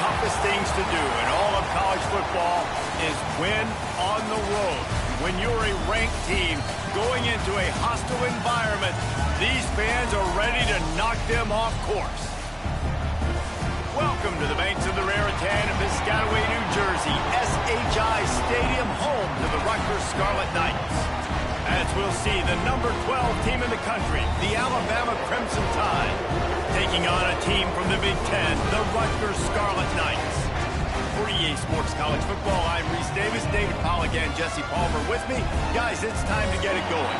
toughest things to do in all of college football is win on the road. When you're a ranked team going into a hostile environment, these fans are ready to knock them off course. Welcome to the banks of the Raritan in Piscataway, New Jersey, SHI Stadium, home to the Rutgers Scarlet Knights. As we'll see, the number 12 team in the country, the Alabama Crimson Tide, taking on a team from the Big Ten, the Rutgers Scarlet Knights. For EA Sports College Football, I'm Reese Davis, David Pollack, and Jesse Palmer with me. Guys, it's time to get it going.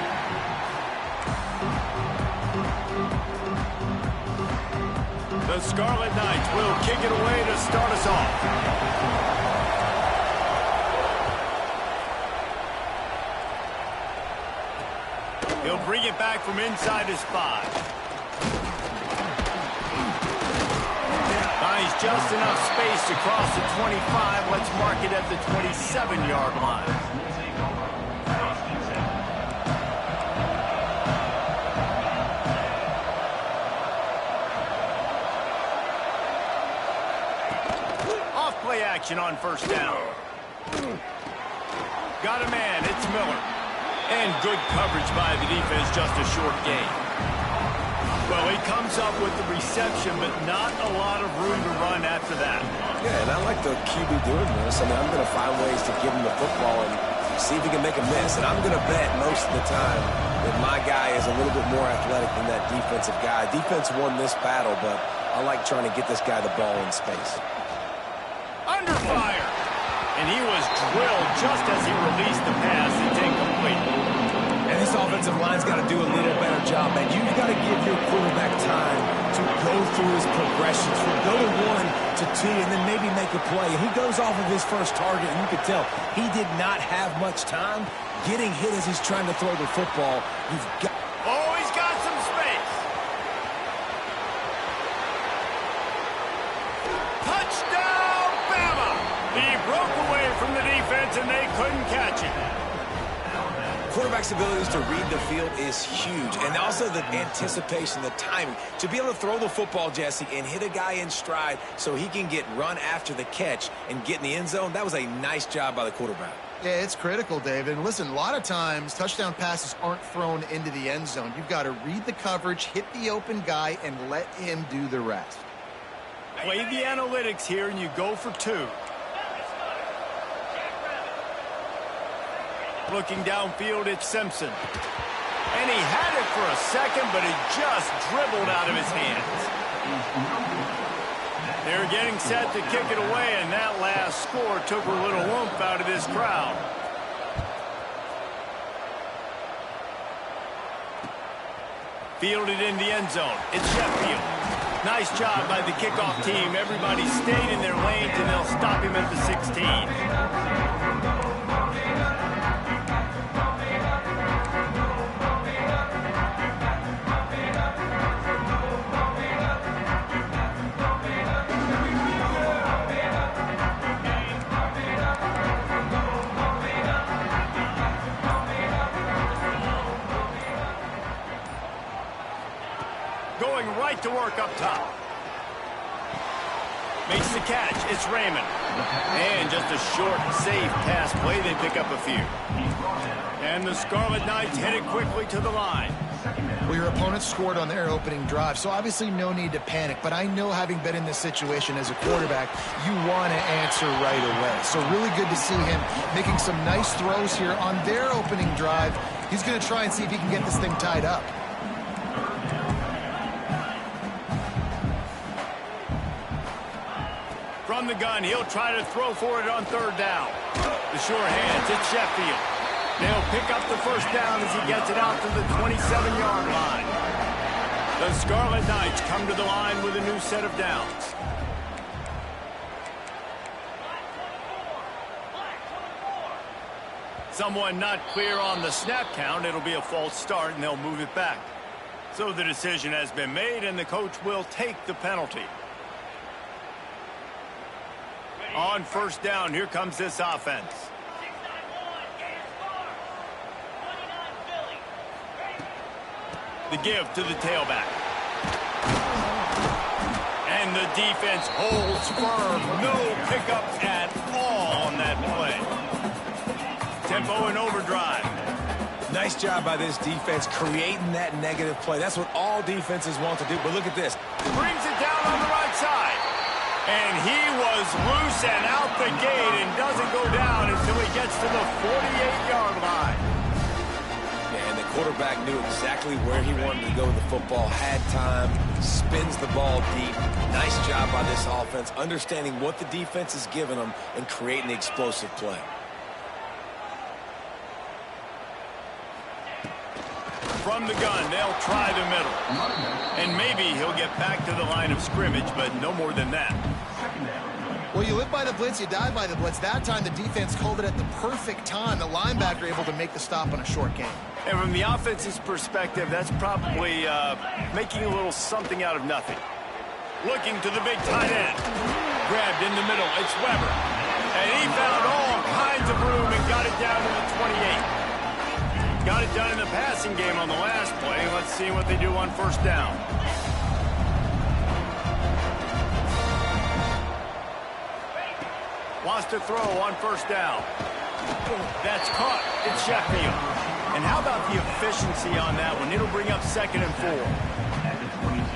The Scarlet Knights will kick it away to start us off. He'll bring it back from inside his 5. Finds just enough space to cross the 25. Let's mark it at the 27-yard line. Off-play action on first down. Got a man, it's Miller. And good coverage by the defense, just a short gain. Well, he comes up with the reception, but not a lot of room to run after that. Yeah, and I like the QB doing this. I mean, I'm going to find ways to give him the football and see if he can make a miss. And I'm going to bet most of the time that my guy is a little bit more athletic than that defensive guy. Defense won this battle, but I like trying to get this guy the ball in space. Under fire. And he was drilled just as he released the pass. It's incomplete. And this offensive line's got to do a little better job, man. You've got to give your quarterback time to go through his progressions, from go to 1 to 2, and then maybe make a play. And he goes off of his first target, and you can tell he did not have much time getting hit as he's trying to throw the football. You've got... Oh, he's got some space. Touchdown, Bama! He broke away from the defense, and they couldn't catch him. Quarterback's abilities to read the field is huge, and also the anticipation, the timing. To be able to throw the football, Jesse, and hit a guy in stride so he can get run after the catch and get in the end zone, that was a nice job by the quarterback. Yeah, it's critical, David. And listen, a lot of times touchdown passes aren't thrown into the end zone. You've got to read the coverage, hit the open guy, and let him do the rest. Play the analytics here, and you go for 2. Looking downfield, it's Simpson. And he had it for a second, but it just dribbled out of his hands. They're getting set to kick it away, and that last score took a little oomph out of this crowd. Fielded in the end zone. It's Sheffield. Nice job by the kickoff team. Everybody stayed in their lanes, and they'll stop him at the 16. Going right to work up top. Makes the catch. It's Raymond. And just a short, safe pass play. They pick up a few. And the Scarlet Knights headed quickly to the line. Well, your opponent scored on their opening drive, so obviously no need to panic. But I know, having been in this situation as a quarterback, you want to answer right away. So really good to see him making some nice throws here on their opening drive. He's going to try and see if he can get this thing tied up. From the gun, he'll try to throw for it on third down. The sure hands, it's Sheffield. They'll pick up the first down as he gets it out to the 27-yard line. The Scarlet Knights come to the line with a new set of downs. Someone not clear on the snap count. It'll be a false start, and they'll move it back. So the decision has been made, and the coach will take the penalty. On first down, here comes this offense. The give to the tailback. And the defense holds firm. No pickup at all on that play. Tempo and overdrive. Nice job by this defense creating that negative play. That's what all defenses want to do. But look at this. Brings it down on the right side. And he was loose and out the gate and doesn't go down until he gets to the 48-yard line. Yeah, and the quarterback knew exactly where he wanted to go with the football, had time, spins the ball deep. Nice job by this offense, understanding what the defense is giving them and creating the explosive play. From the gun, they'll try the middle. And maybe he'll get back to the line of scrimmage, but no more than that. Well, you live by the blitz, you die by the blitz. That time the defense called it at the perfect time. The linebacker able to make the stop on a short gain. And from the offense's perspective, that's probably making a little something out of nothing. Looking to the big tight end. Grabbed in the middle, it's Weber. And he found all kinds of room and got it down to the 28. Got it done in the passing game on the last play. Let's see what they do on first down. Wants to throw on first down. That's caught. It's Sheffield. And how about the efficiency on that one? It'll bring up 2nd and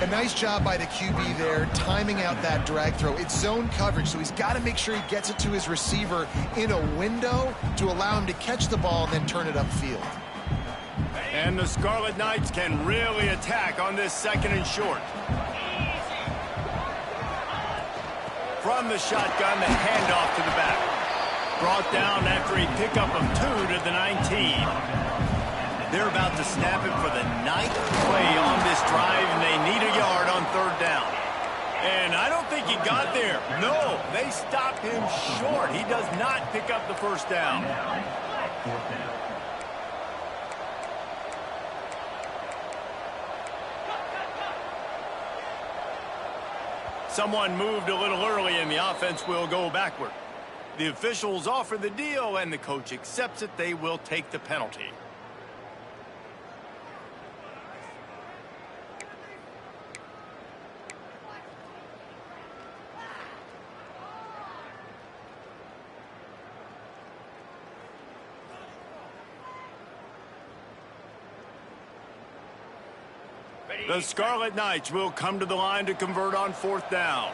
4. A nice job by the QB there, timing out that drag throw. It's zone coverage, so he's got to make sure he gets it to his receiver in a window to allow him to catch the ball and then turn it upfield. And the Scarlet Knights can really attack on this 2nd and short. From the shotgun, the handoff to the back. Brought down after a pickup of 2 to the 19. They're about to snap it for the 9th play on this drive, and they need a yard on 3rd down. And I don't think he got there. No, they stopped him short. He does not pick up the first down. Someone moved a little early, and the offense will go backward. The officials offer the deal, and the coach accepts it. They will take the penalty. The Scarlet Knights will come to the line to convert on 4th down.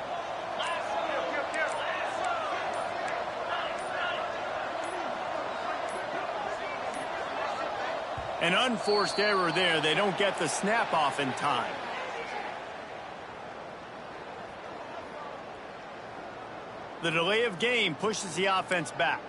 An unforced error there. They don't get the snap off in time. The delay of game pushes the offense back.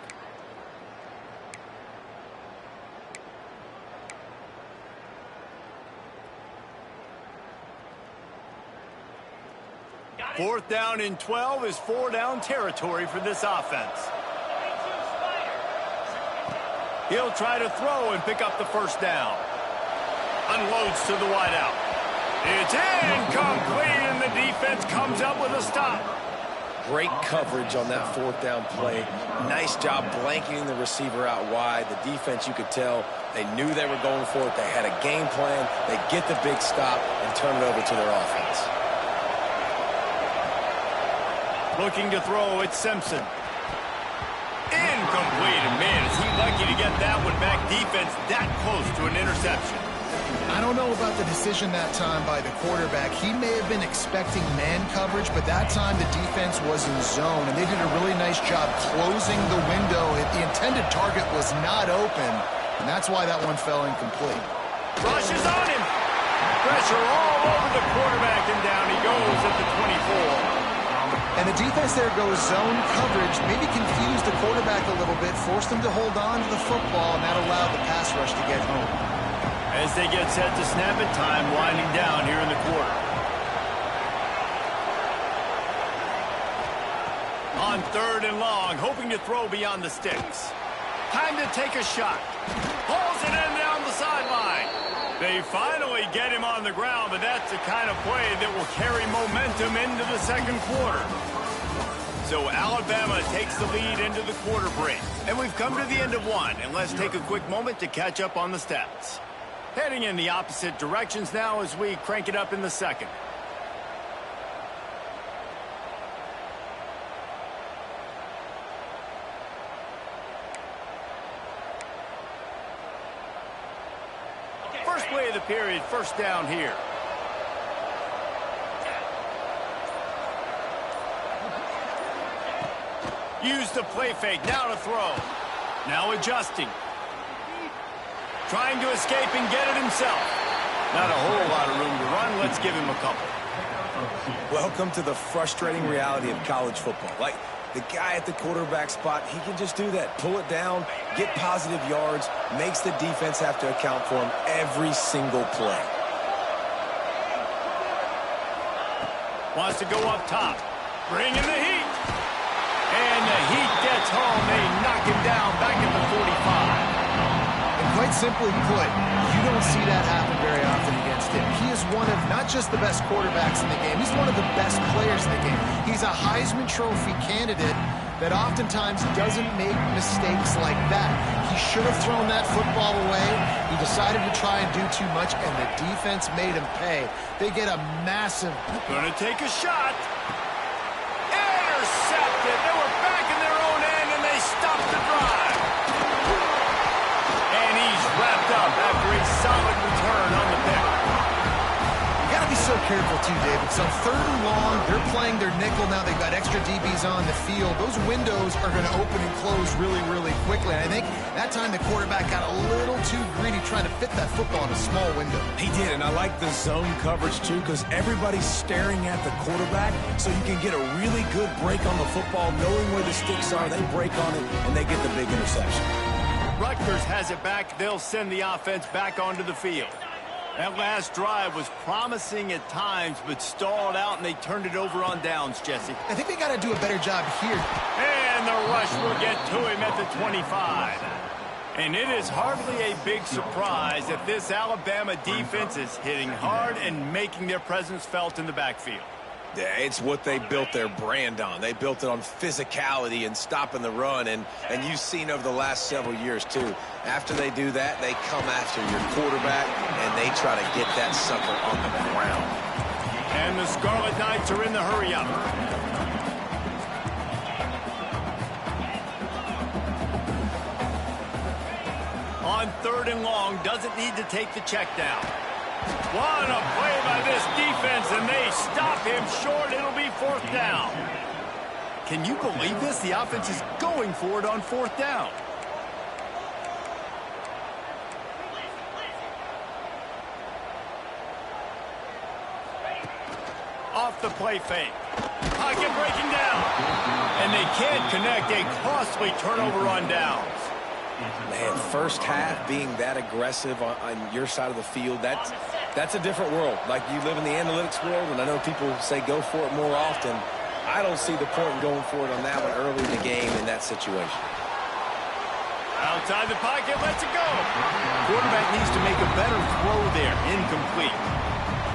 Fourth down and 12 is 4-down territory for this offense. He'll try to throw and pick up the first down. Unloads to the wideout. It's incomplete, and the defense comes up with a stop. Great coverage on that 4th down play. Nice job blanketing the receiver out wide. The defense, you could tell, they knew they were going for it. They had a game plan. They get the big stop and turn it over to their offense. Looking to throw, it's Simpson. Incomplete, and man, is he lucky to get that one back. Defense that close to an interception. I don't know about the decision that time by the quarterback. He may have been expecting man coverage, but that time the defense was in zone, and they did a really nice job closing the window. The intended target was not open, and that's why that one fell incomplete. Rushes on him. Pressure all over the quarterback, and down he goes at the 24. And the defense there goes zone coverage, maybe confused the quarterback a little bit, forced him to hold on to the football, and that allowed the pass rush to get home. As they get set to snap it, time winding down here in the quarter. On 3rd and long, hoping to throw beyond the sticks. Time to take a shot. Pulls it in down the sideline. They finally get him on the ground, but that's the kind of play that will carry momentum into the 2nd quarter. So Alabama takes the lead into the quarter break. And we've come to the end of one, and let's take a quick moment to catch up on the stats. Heading in the opposite directions now as we crank it up in the 2nd. First play of the period, first down here. Use the play fake, now to throw. Now adjusting. Trying to escape and get it himself. Not a whole lot of room to run. Let's give him a couple. Welcome to the frustrating reality of college football. Like, the guy at the quarterback spot, he can just do that. Pull it down, get positive yards, makes the defense have to account for him every single play. Wants to go up top. Bring in the heat. And the heat gets home. They knock him down back at the 45. And quite simply put, you don't see that happen very often against him. He is one of not just the best quarterbacks in the game, he's one of the best players in the game. He's a Heisman Trophy candidate that oftentimes doesn't make mistakes like that. He should have thrown that football away. He decided to try and do too much, and the defense made him pay. They get a massive... Gonna take a shot. Intercepted. They were back in their own end, and they stopped the drive. And he's wrapped up after a solid return on the pick. You got to be so careful, too, David. So third and long, they're playing their nickel now. They've got extra DBs on the field. Those windows are going to open and close really, really quickly. And I think that time the quarterback got a little too greedy trying to fit that football in a small window. He did, and I like the zone coverage, too, because everybody's staring at the quarterback, so you can get a really good break on the football, knowing where the sticks are. They break on it, and they get the big interception. Rutgers has it back. They'll send the offense back onto the field. That last drive was promising at times, but stalled out, and they turned it over on downs, Jesse. I think they got to do a better job here. And the rush will get to him at the 25. And it is hardly a big surprise that this Alabama defense is hitting hard and making their presence felt in the backfield. Yeah, it's what they built their brand on. They built it on physicality and stopping the run, and you've seen over the last several years, too. After they do that, they come after your quarterback, and they try to get that sucker on the ground. And the Scarlet Knights are in the hurry-up. On third and long, doesn't need to take the check down. What a play by this defense, and they stop him short. It'll be fourth down. Can you believe this? The offense is going for it on fourth down. Off the play fake. Pocket breaking down. And they can't connect. A costly turnover on downs. Man, first half being that aggressive on your side of the field, that's a different world. Like, you live in the analytics world, and I know people say go for it more often. I don't see the point in going for it on that one early in the game in that situation. Outside the pocket, lets it go. Quarterback needs to make a better throw there. Incomplete.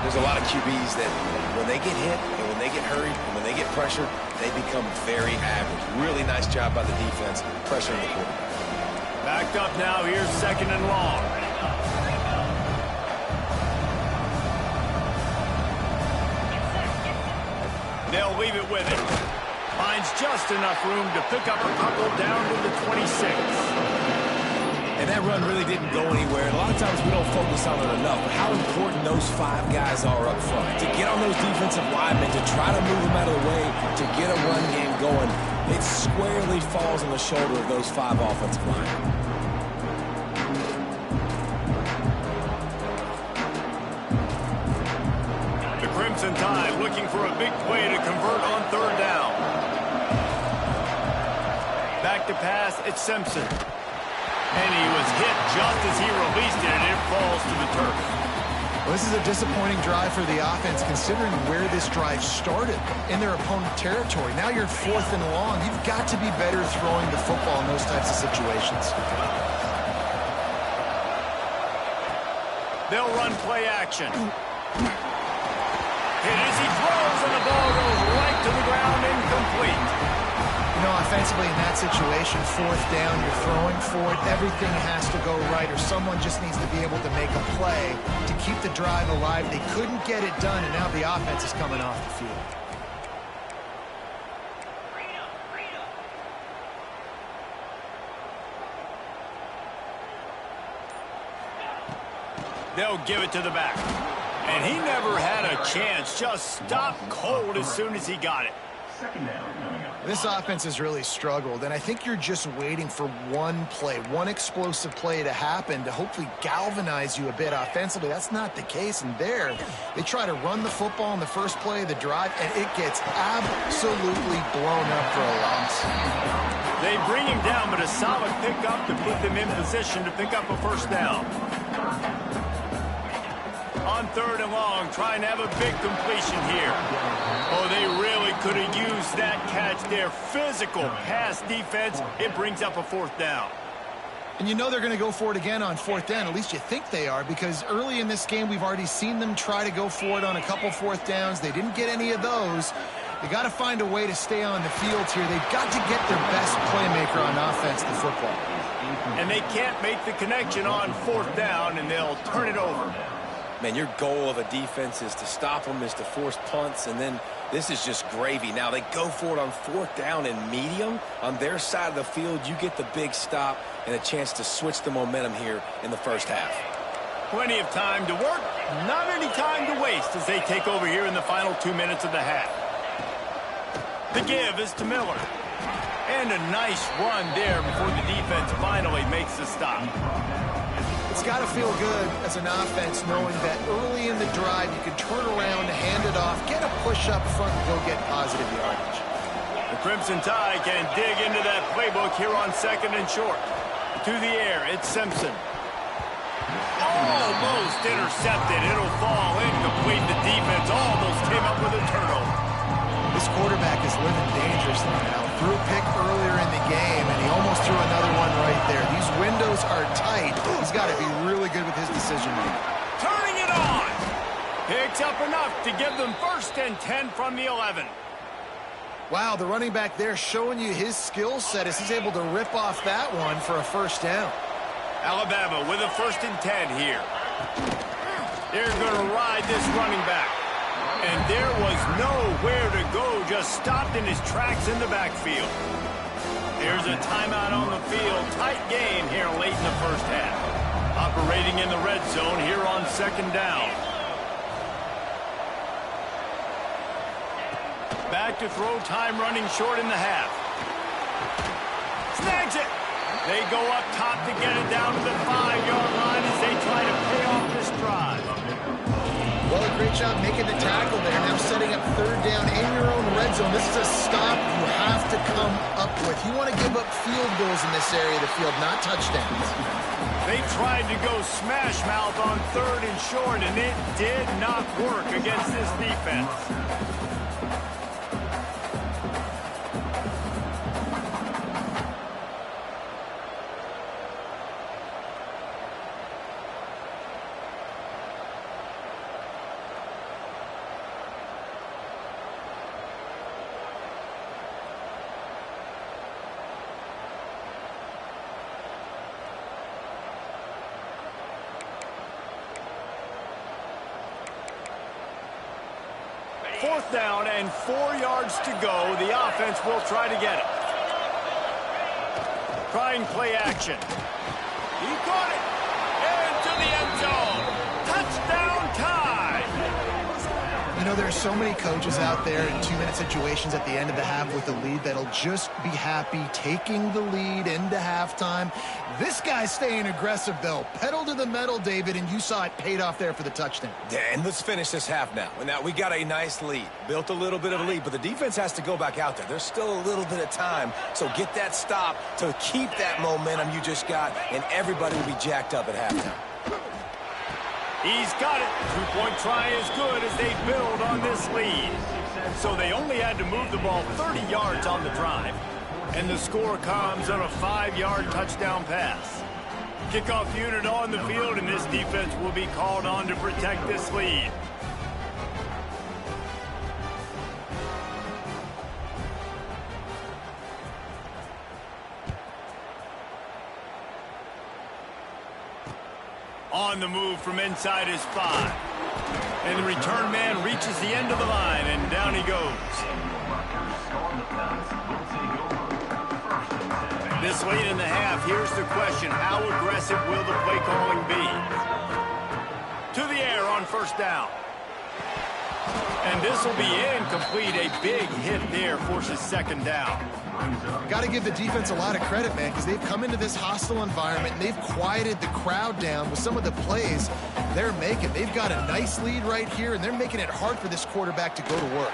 There's a lot of QBs that when they get hit and when they get hurried and when they get pressured, they become very average. Really nice job by the defense pressuring the quarterback. Backed up now, here's second and long. They'll leave it with it. Finds just enough room to pick up a couple down to the 26. And that run really didn't go anywhere. And a lot of times we don't focus on it enough, but how important those five guys are up front. To get on those defensive linemen, to try to move them out of the way, to get a run game going, it squarely falls on the shoulder of those five offensive linemen. Crimson Tide looking for a big play to convert on third down. Back to pass, it's Simpson. And he was hit just as he released it, and it falls to the turf. Well, this is a disappointing drive for the offense, considering where this drive started in their opponent territory. Now you're fourth and long. You've got to be better throwing the football in those types of situations. They'll run play action. Hit as he throws, and the ball goes right to the ground, incomplete. You know, offensively in that situation, fourth down, you're throwing for it. Everything has to go right, or someone just needs to be able to make a play to keep the drive alive. They couldn't get it done, and now the offense is coming off the field. They'll give it to the back. And he never had a chance. Just stopped cold as soon as he got it. This offense has really struggled, and I think you're just waiting for one play, one explosive play to happen to hopefully galvanize you a bit offensively. That's not the case, and there, they try to run the football in the first play of the drive, and it gets absolutely blown up for a loss. They bring him down, but a solid pickup to put them in position to pick up a first down. On 3rd and long, trying to have a big completion here. Oh, they really could have used that catch there. Physical pass defense. It brings up a 4th down. And you know they're going to go for it again on 4th down. At least you think they are, because early in this game, we've already seen them try to go for it on a couple 4th downs. They didn't get any of those. They got to find a way to stay on the field here. They've got to get their best playmaker on offense, the football. And they can't make the connection on 4th down, and they'll turn it over. Man, your goal of a defense is to stop them, is to force punts, and then this is just gravy. Now, they go for it on 4th down and medium. On their side of the field, you get the big stop and a chance to switch the momentum here in the first half. Plenty of time to work, not any time to waste as they take over here in the final 2 minutes of the half. The give is to Miller. And a nice run there before the defense finally makes the stop. It's got to feel good as an offense knowing that early in the drive you can turn around, hand it off, get a push up front, and go get positive yardage. The Crimson Tide can dig into that playbook here on 2nd and short. To the air, it's Simpson. Almost intercepted. It'll fall incomplete. The defense almost came up with a turnover. This quarterback is living dangerously now. Threw a pick earlier in the game, and he almost threw another one right there. These windows are tight. He's got to be really good with his decision-making. Turning it on. Picks up enough to give them 1st and 10 from the 11. Wow, the running back there showing you his skill set as he's able to rip off that one for a 1st down. Alabama with a 1st and 10 here. They're going to ride this running back. And there was nowhere to go, just stopped in his tracks in the backfield. There's a timeout on the field. Tight game here late in the first half. Operating in the red zone here on 2nd down. Back to throw, time running short in the half. Snags it. They go up top to get it down to the 5-yard line as they try to pay off this drive. Well, a great job making the tackle there. Now setting up 3rd down in your own red zone. This is a stop you have to come up with. You want to give up field goals in this area of the field, not touchdowns. They tried to go smash mouth on 3rd and short, and it did not work against this defense. Fourth down and 4 yards to go. The offense will try to get it. Trying play action. He caught it. Into the end zone. Touchdown Tide. You know, there are so many coaches out there in 2-minute situations at the end of the half with the lead that'll just be happy taking the lead into halftime. This guy's staying aggressive, though. Pedal to the metal, David, and you saw it paid off there for the touchdown. Yeah, and let's finish this half now. Now, we got a nice lead. Built a little bit of a lead, but the defense has to go back out there. There's still a little bit of time, so get that stop to keep that momentum you just got, and everybody will be jacked up at halftime. He's got it. Two-point try is good as they build on this lead. So they only had to move the ball 30 yards on the drive. And the score comes on a 5-yard touchdown pass. Kickoff unit on the field, and this defense will be called on to protect this lead. On the move from inside his 5. And the return man reaches the end of the line, and down he goes. This late in the half, here's the question. How aggressive will the play calling be? on first down. And this will be incomplete. A big hit there forces second down. Got to give the defense a lot of credit, man, because they've come into this hostile environment and they've quieted the crowd down with some of the plays they're making. They've got a nice lead right here, and they're making it hard for this quarterback to go to work.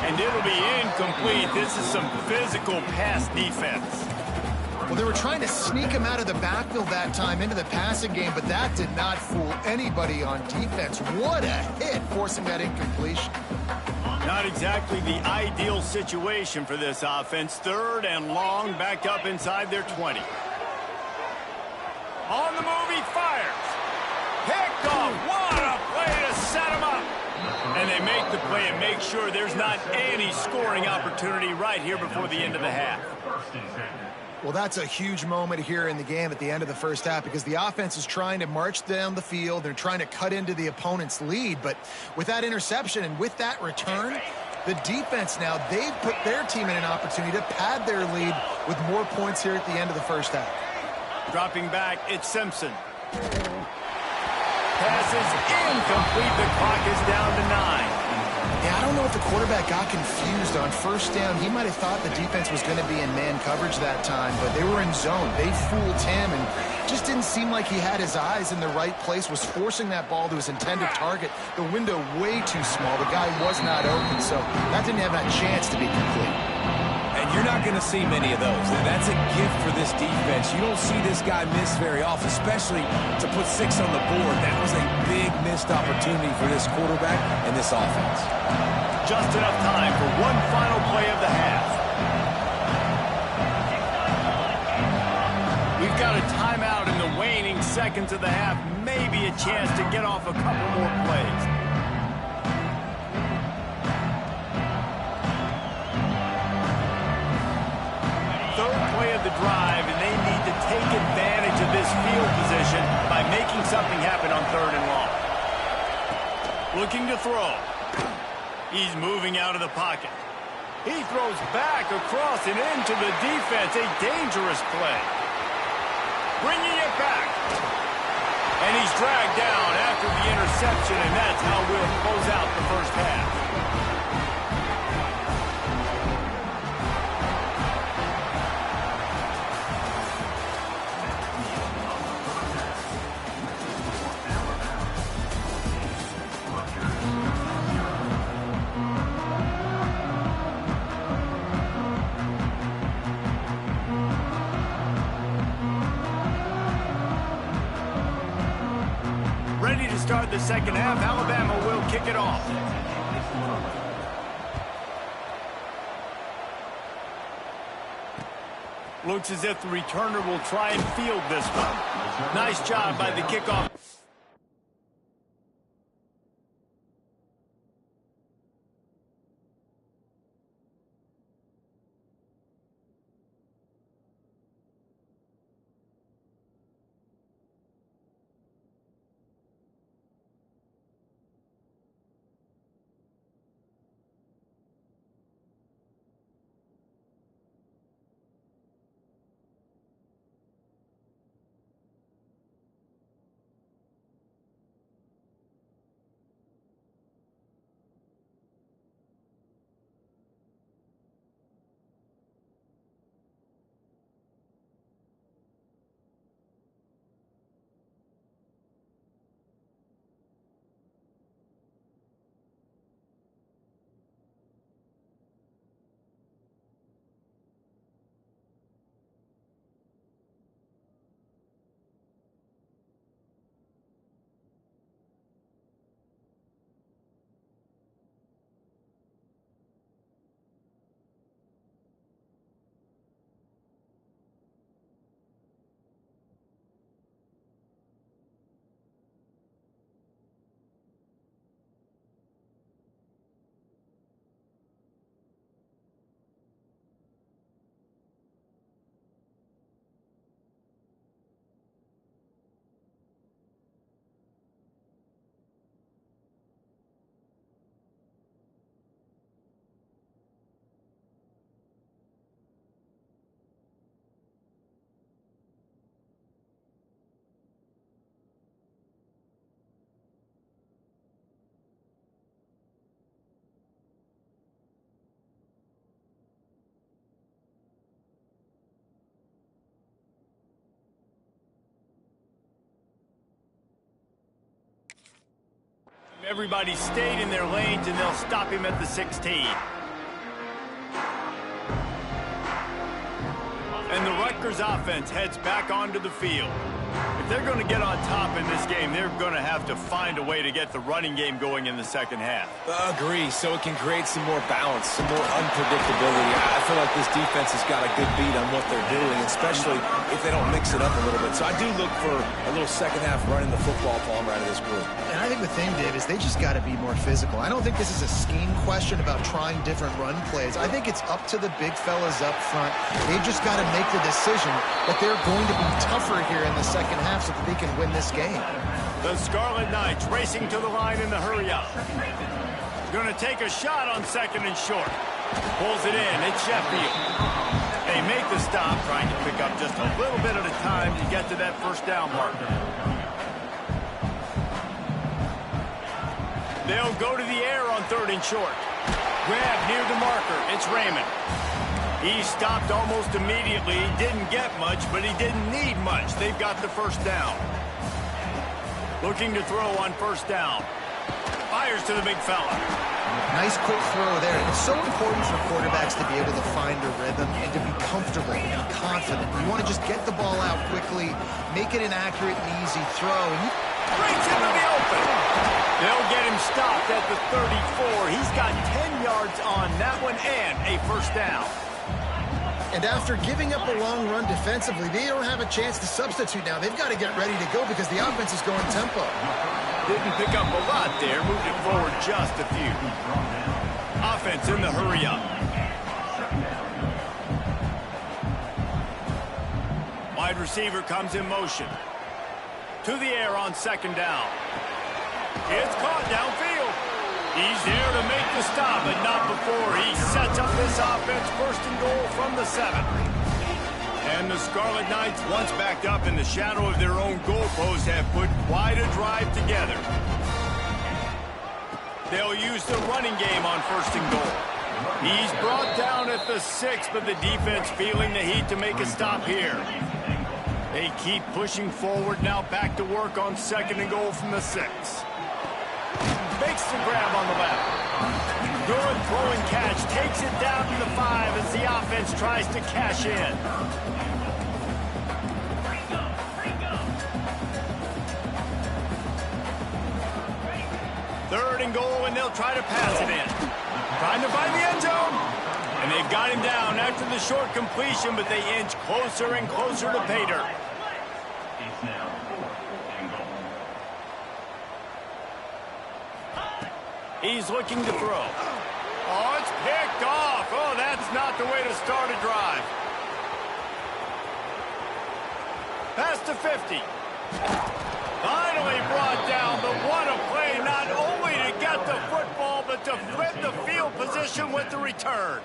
And it'll be incomplete. This is some physical pass defense. Well, they were trying to sneak him out of the backfield that time into the passing game, but that did not fool anybody on defense. What a hit, forcing that incompletion. Not exactly the ideal situation for this offense. Third and long, back up inside their 20. On the move, he fires. Picked off. What a play to set him up. And they make the play and make sure there's not any scoring opportunity right here before the end of the half. Well, that's a huge moment here in the game at the end of the first half because the offense is trying to march down the field. They're trying to cut into the opponent's lead. But with that interception and with that return, the defense now, they've put their team in an opportunity to pad their lead with more points here at the end of the first half. Dropping back, it's Simpson. Pass is incomplete. The clock is down to 9. Yeah, I don't know if the quarterback got confused on first down. He might have thought the defense was going to be in man coverage that time, but they were in zone. They fooled him and just didn't seem like he had his eyes in the right place, was forcing that ball to his intended target. The window way too small. The guy was not open, so that didn't have that chance to be complete. And you're not going to see many of those. That's a gift for this defense. You don't see this guy miss very often, especially to put 6 on the board. That was a big missed opportunity for this quarterback and this offense. Just enough time for one final play of the half. We've got a timeout in the waning seconds of the half. Maybe a chance to get off a couple more plays. Third play of the drive, and they need to take advantage of this field position by making something happen on third and long. Looking to throw. He's moving out of the pocket. He throws back across and into the defense. A dangerous play. Bringing it back. And he's dragged down after the interception, and that's how we'll close out the first half. Ready to start the second half. Alabama will kick it off. Looks as if the returner will try and field this one. Nice job by the kickoff. Everybody stayed in their lanes, and they'll stop him at the 16. And the Rutgers offense heads back onto the field. If they're going to get on top in this game, they're going to have to find a way to get the running game going in the second half. Agree, so it can create some more balance, some more unpredictability. I feel like this defense has got a good beat on what they're doing, especially if they don't mix it up a little bit. So I do look for a little second half running the football Palmer out of this group. And I think the thing, Dave, is they just got to be more physical. I don't think this is a scheme question about trying different run plays. I think it's up to the big fellas up front. They've just got to make the decision that they're going to be tougher here in the second half so that they can win this game. The Scarlet Knights racing to the line in the hurry-up. Going to take a shot on second and short. Pulls it in. It's Sheffield. They make the stop, trying to pick up just a little bit at a time to get to that first down marker. They'll go to the air on third and short. Grab near the marker. It's Raymond. He stopped almost immediately. He didn't get much, but he didn't need much. They've got the first down. Looking to throw on first down. Fires to the big fella. Nice quick throw there. It's so important for quarterbacks to be able to find a rhythm and to be comfortable and be confident. You want to just get the ball out quickly, make it an accurate and easy throw. And Breaks into the open. They'll get him stopped at the 34. He's got 10 yards on that one and a first down. And after giving up a long run defensively, they don't have a chance to substitute now. They've got to get ready to go because the offense is going tempo. Didn't pick up a lot there. Moved it forward just a few. Offense in the hurry-up. Wide receiver comes in motion. To the air on second down. It's caught downfield. He's there to make the stop, but not before he sets up this offense first and goal from the 7. And the Scarlet Knights, once backed up in the shadow of their own goalpost, have put quite a drive together. They'll use the running game on first and goal. He's brought down at the 6, but the defense feeling the heat to make a stop here. They keep pushing forward now, back to work on second and goal from the 6. Makes the grab on the left. Good throw and catch. Takes it down to the 5 as the offense tries to cash in. Third and goal, and they'll try to pass it in. Trying to find the end zone. And they've got him down after the short completion, but they inch closer and closer to pay dirt. He's looking to throw. Oh, it's picked off. Oh, that's not the way to start a drive. Past the 50. Finally brought down, but what a play, not only to get the football, but to flip the field position with the return.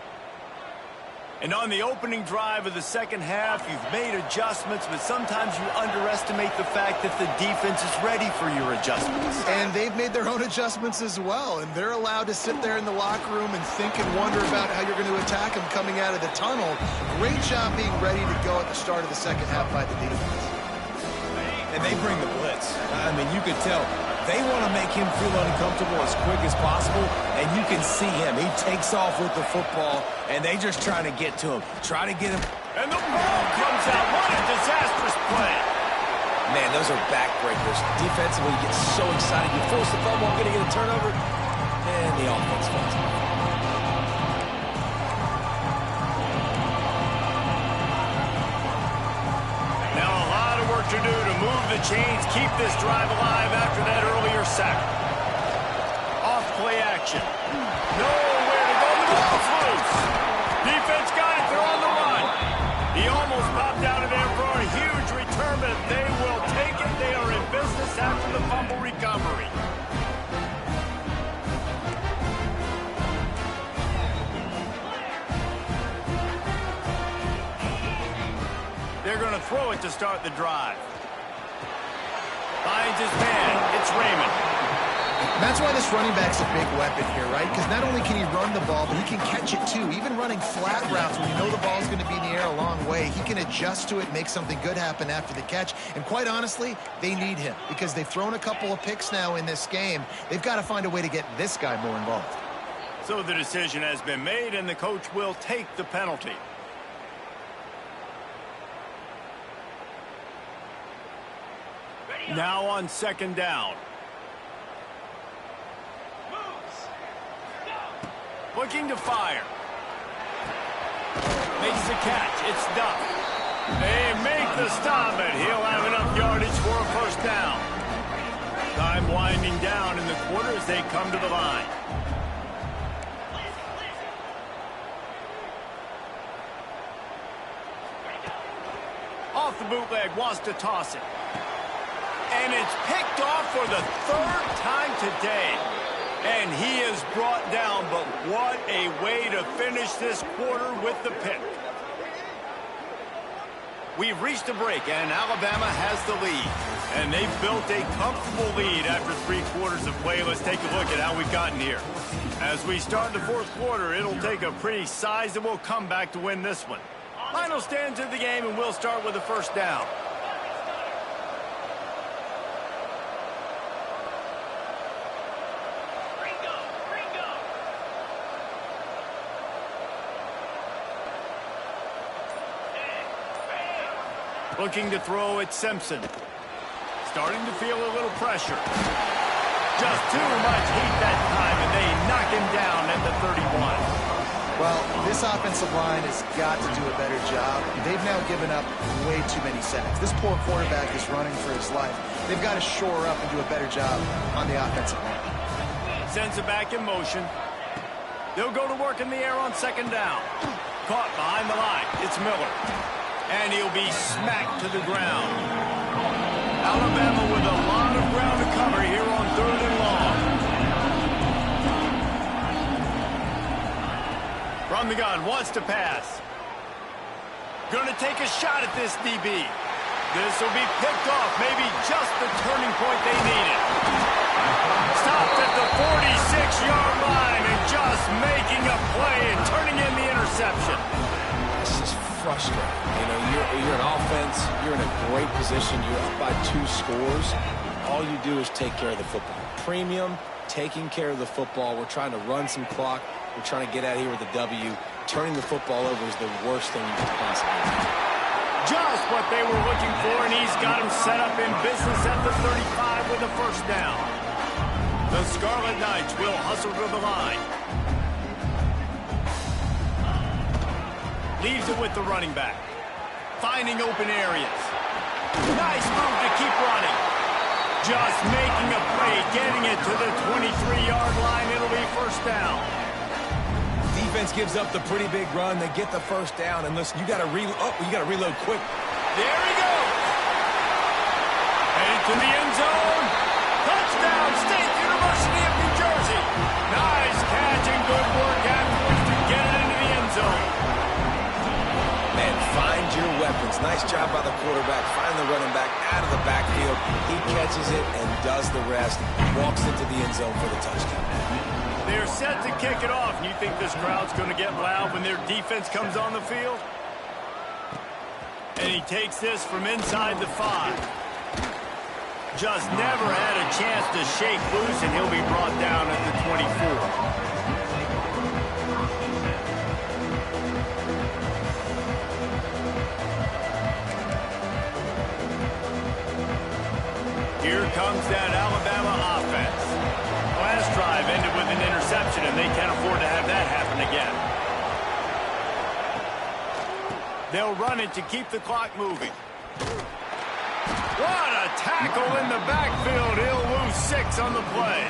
And on the opening drive of the second half, you've made adjustments, but sometimes you underestimate the fact that the defense is ready for your adjustments. And they've made their own adjustments as well, and they're allowed to sit there in the locker room and think and wonder about how you're going to attack them coming out of the tunnel. Great job being ready to go at the start of the second half by the defense. And they bring the blitz. I mean, you could tell they want to make him feel uncomfortable as quick as possible, and you can see him. He takes off with the football, and they just trying to get to him. Try to get him. And the ball comes out. What a disastrous play. Man, those are backbreakers. Defensively, you get so excited. You force the fumble, going to get a turnover, and the offense falls off. To do to move the chains, keep this drive alive after that earlier sack. Off play action. Nowhere to go. The ball's loose. Defense got it. They're on the run. He almost popped out of there for a huge return, but they will take it. They are in business after the fumble recovery. They're going to throw it to start the drive. Finds his man. It's Raymond. And that's why this running back's a big weapon here, right? Because not only can he run the ball, but he can catch it too. Even running flat routes when you know the ball's going to be in the air a long way, he can adjust to it, make something good happen after the catch. And quite honestly, they need him because they've thrown a couple of picks now in this game. They've got to find a way to get this guy more involved. So the decision has been made, and the coach will take the penalty. Now on second down. Looking to fire. Makes the catch. It's done. They make the stop, and he'll have enough yardage for a first down. Time winding down in the quarter as they come to the line. Off the bootleg, wants to toss it. And it's picked off for the third time today. And he is brought down, but what a way to finish this quarter with the pick. We've reached a break, and Alabama has the lead. And they've built a comfortable lead after 3 quarters of play. Let's take a look at how we've gotten here. As we start the 4th quarter, it'll take a pretty sizable comeback to win this one. Final stands of the game, and we'll start with a first down. Looking to throw at Simpson. Starting to feel a little pressure. Just too much heat that time, and they knock him down at the 31. Well, this offensive line has got to do a better job. They've now given up way too many sacks. This poor quarterback is running for his life. They've got to shore up and do a better job on the offensive line. Sends it back in motion. They'll go to work in the air on second down. Caught behind the line. It's Miller. And he'll be smacked to the ground. Alabama with a lot of ground to cover here on 3rd and long. From the gun, wants to pass. Going to take a shot at this DB. This will be picked off, maybe just the turning point they needed. Stopped at the 46-yard line and just making a play and turning in the interception. This is frustrating. You know, you're an offense. You're in a great position. You're up by 2 scores. All you do is take care of the football. Premium, taking care of the football. We're trying to run some clock. We're trying to get out of here with a W. Turning the football over is the worst thing you can possibly do. Just what they were looking for, and he's got him set up in business at the 35 with a first down. The Scarlet Knights will hustle to the line. Leaves it with the running back. Finding open areas. Nice move to keep running. Just making a play, getting it to the 23-yard line. It'll be first down. Defense gives up the pretty big run. They get the first down, and listen, you got to reload quick. There he goes. Headed to the end zone. Touchdown, State University of New Jersey. Nice catch and good work afterwards to get it into the end zone. Man, find your weapons. Nice job by the quarterback. Find the running back out of the backfield. He catches it and does the rest. Walks into the end zone for the touchdown. They're set to kick it off. You think this crowd's going to get loud when their defense comes on the field? And he takes this from inside the 5. Just never had a chance to shake loose, and he'll be brought down at the 24. Here comes that Alabama offense. Last drive ended with an interception, and they can't afford to have that happen again. They'll run it to keep the clock moving. What a tackle in the backfield. He'll lose 6 on the play.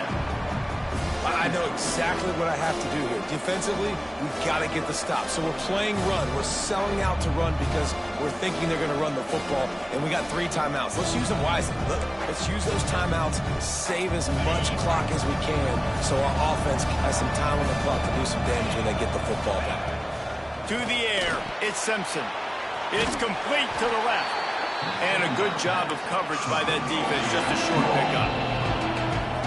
I know exactly what I have to do here. Defensively, we've got to get the stop. So we're playing run. We're selling out to run because we're thinking they're going to run the football, and we got 3 timeouts. Let's use them wisely. Let's use those timeouts, save as much clock as we can so our offense has some time on the clock to do some damage when they get the football back. To the air, it's Simpson. It's complete to the left. And a good job of coverage by that defense, just a short pickup.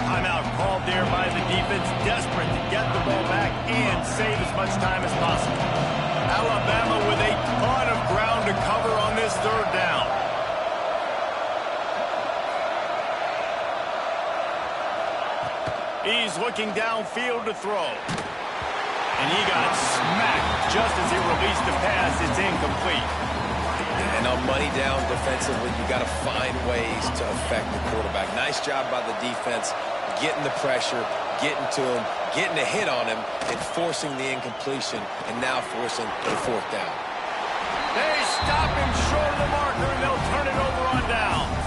Timeout called there by the defense, desperate to get the ball back and save as much time as possible. Alabama with a ton of ground to cover on this third down. He's looking downfield to throw. And he got smacked just as he released the pass. It's incomplete. And on money down defensively, you got to find ways to affect the quarterback. Nice job by the defense, getting the pressure, getting to him, getting a hit on him, and forcing the incompletion, and now forcing the fourth down. They stop him short of the marker, and they'll turn it over on downs.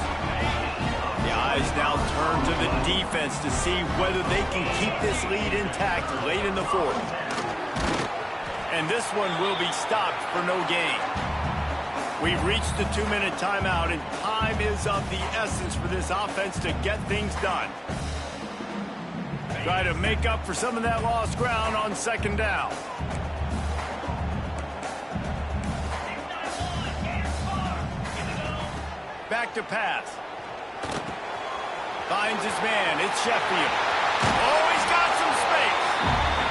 The eyes now turn to the defense to see whether they can keep this lead intact late in the fourth. And this one will be stopped for no gain. We've reached the 2-minute timeout, and time is of the essence for this offense to get things done. Try to make up for some of that lost ground on second down. Back to pass. Finds his man. It's Sheffield. Oh, he's got some space.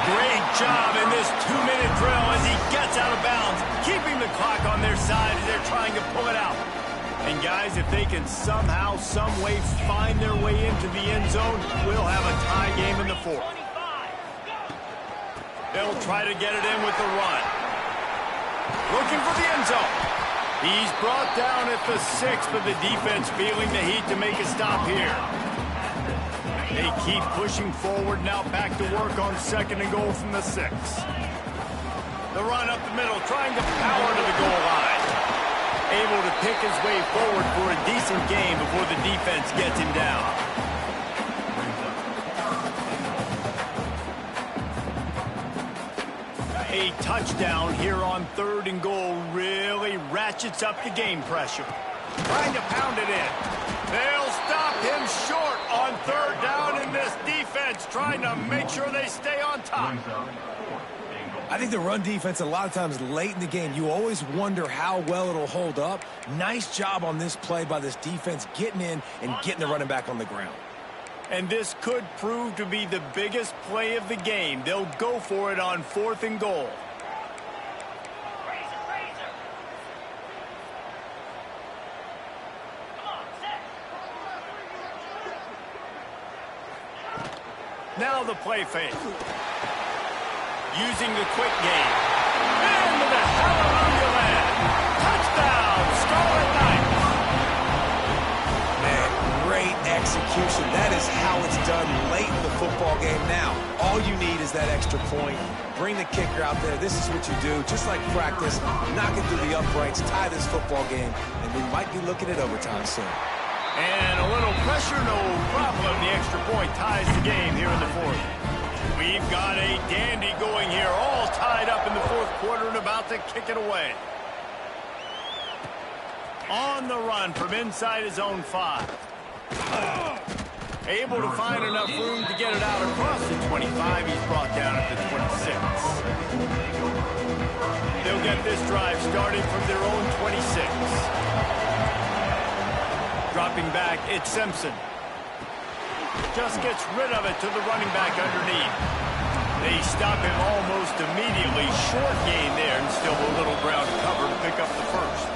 Great job in this 2-minute drill as he gets out of bounds, keeping the clock on their side as they're trying to pull it out. And guys, if they can somehow, some way find their way into the end zone, we'll have a tie game in the fourth. They'll try to get it in with the run. Looking for the end zone. He's brought down at the 6, but the defense feeling the heat to make a stop here. They keep pushing forward, now back to work on second and goal from the 6. The run up the middle, trying to power to the goal line. Able to pick his way forward for a decent game before the defense gets him down. A touchdown here on third and goal really ratchets up the game pressure. Trying to pound it in. They'll stop him short on third down, and this defense trying to make sure they stay on top. I think the run defense, a lot of times late in the game, you always wonder how well it'll hold up. Nice job on this play by this defense, getting in and getting the running back on the ground. And this could prove to be the biggest play of the game. They'll go for it on fourth and goal. Now the play fake. Using the quick game. Into the hallelujah land. Touchdown, Scarlet Knights. Man, great execution. That is how it's done late in the football game. Now, all you need is that extra point. Bring the kicker out there. This is what you do. Just like practice, knock it through the uprights, tie this football game, and we might be looking at overtime soon. And a little pressure, no problem. The extra point ties the game here in the fourth. We've got a dandy going here, all tied up in the fourth quarter and about to kick it away. On the run from inside his own 5. Able to find enough room to get it out across the 25. He's brought down at the 26. They'll get this drive started from their own 26. Dropping back, it's Simpson. Just gets rid of it to the running back underneath. They stop him almost immediately. Short gain there, and still a little ground to cover to pick up the first.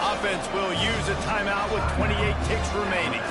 Offense will use a timeout with 28 ticks remaining.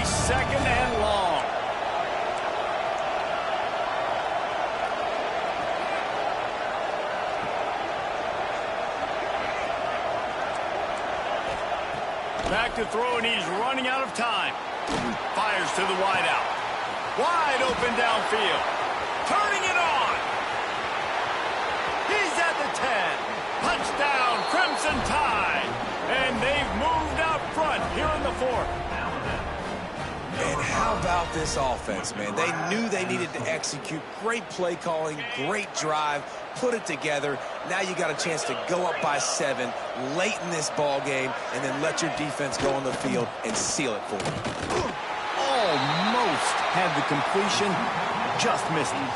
Second and long. Back to throw, and he's running out of time. Fires to the wideout. Wide open downfield. Turning it on. He's at the 10. Touchdown, Crimson Tide. And they've moved out front And how about this offense, man? They knew they needed to execute. Great play calling, great drive, put it together. Now you got a chance to go up by 7 late in this ball game and then let your defense go on the field and seal it for them. Almost had the completion, just missed it.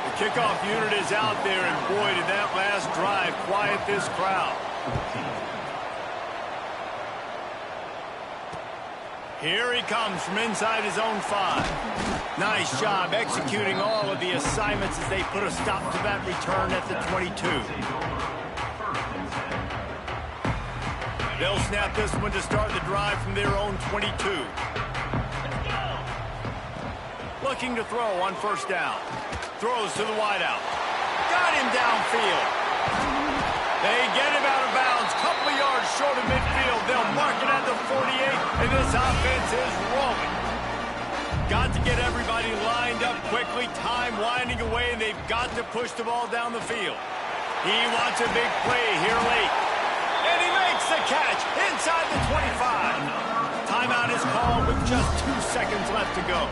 The kickoff unit is out there, and boy, did that last drive quiet this crowd. Here he comes from inside his own 5. Nice job executing all of the assignments as they put a stop to that return at the 22. They'll snap this one to start the drive from their own 22. Looking to throw on first down. Throws to the wideout. Got him downfield. They get him out of bounds. Couple of yards short of midfield. They'll mark it at the 48, and this offense is rolling. Got to get everybody lined up quickly. Time winding away, and they've got to push the ball down the field. He wants a big play here late. And he makes the catch inside the 25. Timeout is called with just 2 seconds left to go.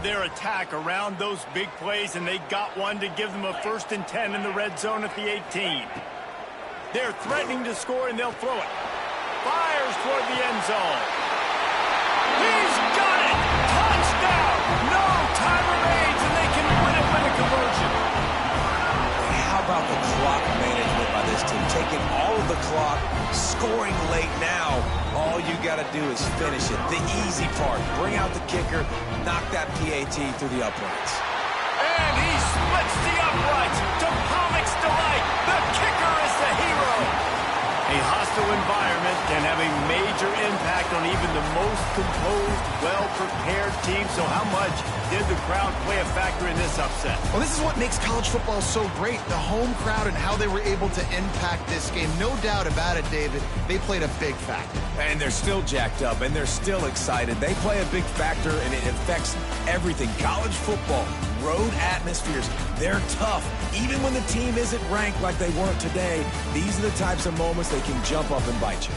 Their attack around those big plays, and they got one to give them a 1st and 10 in the red zone at the 18. They're threatening to score, and they'll throw it. Fires toward the end zone. He's got it! Touchdown! No time remains, and they can win it with a conversion. How about the clock management by this team? Taking all of the clock, scoring late now. All you got to do is finish it. The easy part. Bring out the kicker, knock that PAT through the uprights. And he splits the uprights to Pommick's delight. The kicker is the hero. A hostile environment can have a major impact on even the most composed, well-prepared team. So how much did the crowd play a factor in this upset? Well, this is what makes college football so great, the home crowd and how they were able to impact this game. No doubt about it, David. They played a big factor. And they're still jacked up, and they're still excited. They play a big factor, and it affects everything. College football, road atmospheres, they're tough. Even when the team isn't ranked like they weren't today, these are the types of moments they can jump up and bite you.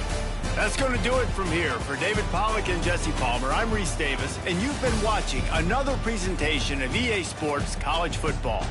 That's going to do it from here. For David Pollack and Jesse Palmer, I'm Reese Davis, and you've been watching another presentation of EA Sports College Football.